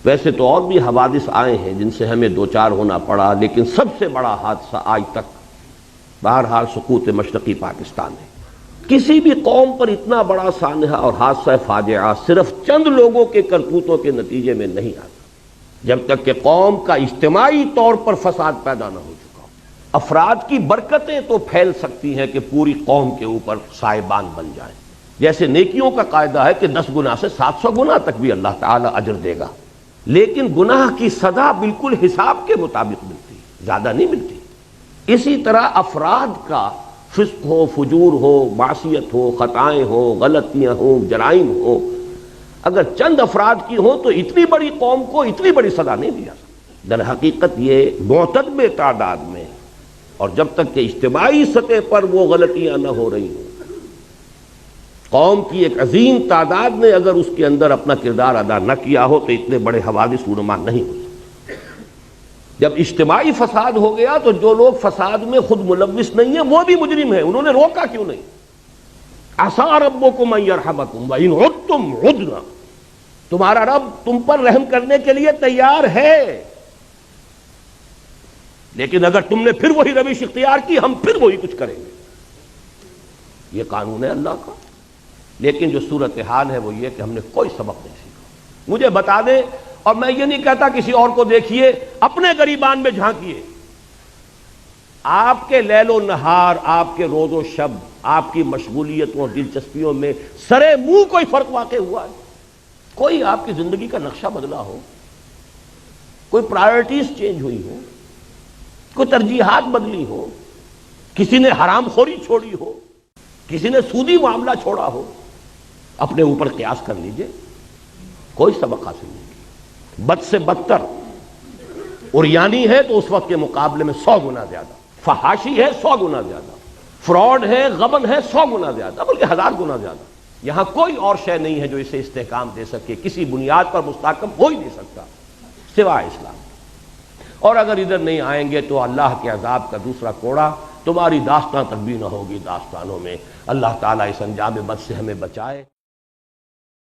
ویسے تو اور بھی حوادث آئے ہیں جن سے ہمیں دوچار ہونا پڑا، لیکن سب سے بڑا حادثہ آج تک بہرحال سقوط مشرقی پاکستان ہے۔ کسی بھی قوم پر اتنا بڑا سانحہ اور حادثہ فاجعہ صرف چند لوگوں کے کرتوتوں کے نتیجے میں نہیں آتا جب تک کہ قوم کا اجتماعی طور پر فساد پیدا نہ ہو چکا ہو۔ افراد کی برکتیں تو پھیل سکتی ہیں کہ پوری قوم کے اوپر سائبان بن جائیں، جیسے نیکیوں کا قاعدہ ہے کہ 10 گنا سے 700 گنا تک بھی اللہ تعالیٰ اجر دے گا، لیکن گناہ کی سزا بالکل حساب کے مطابق ملتی، زیادہ نہیں ملتی۔ اسی طرح افراد کا فسق ہو، فجور ہو، معصیت ہو، خطائیں ہو، غلطیاں ہوں، جرائم ہو، اگر چند افراد کی ہوں تو اتنی بڑی قوم کو اتنی بڑی سزا نہیں دی جا سکتی۔ در حقیقت یہ معتدب تعداد میں اور جب تک کہ اجتماعی سطح پر وہ غلطیاں نہ ہو رہی ہوں، قوم کی ایک عظیم تعداد نے اگر اس کے اندر اپنا کردار ادا نہ کیا ہو تو اتنے بڑے حوادث رونما نہیں ہو سکتے۔ جب اجتماعی فساد ہو گیا تو جو لوگ فساد میں خود ملوث نہیں ہیں وہ بھی مجرم ہیں، انہوں نے روکا کیوں نہیں؟ عسیٰ ربکم ان یرحمکم وان عدتم عدنا، تمہارا رب تم پر رحم کرنے کے لیے تیار ہے، لیکن اگر تم نے پھر وہی روش اختیار کی ہم پھر وہی کچھ کریں گے۔ یہ قانون ہے اللہ کا، لیکن جو صورتحال ہے وہ یہ کہ ہم نے کوئی سبق نہیں سیکھا۔ مجھے بتا دیں، اور میں یہ نہیں کہتا کسی اور کو دیکھیے، اپنے گریبان میں جھانکیے، آپ کے لیل و نہار، آپ کے روز و شب، آپ کی مشغولیتوں اور دلچسپیوں میں سرے منہ کوئی فرق واقع ہوا ہے؟ کوئی آپ کی زندگی کا نقشہ بدلا ہو، کوئی پرائرٹیز چینج ہوئی ہو، کوئی ترجیحات بدلی ہو، کسی نے حرام خوری چھوڑی ہو، کسی نے سودی معاملہ چھوڑا ہو؟ اپنے اوپر قیاس کر لیجئے، کوئی سبق حاصل نہیں کیا۔ بد سے بدتر عریانی ہے تو اس وقت کے مقابلے میں 100 گنا زیادہ، فحاشی ہے 100 گنا زیادہ، فراڈ ہے، غبن ہے 100 گنا زیادہ، بلکہ 1000 گنا زیادہ۔ یہاں کوئی اور شے نہیں ہے جو اسے استحکام دے سکے، کسی بنیاد پر مستحکم ہو ہی نہیں سکتا سوائے اسلام۔ اور اگر ادھر نہیں آئیں گے تو اللہ کے عذاب کا دوسرا کوڑا، تمہاری داستان تک بھی نہ ہوگی داستانوں میں۔ اللہ تعالیٰ اس انجام بد سے ہمیں بچائے۔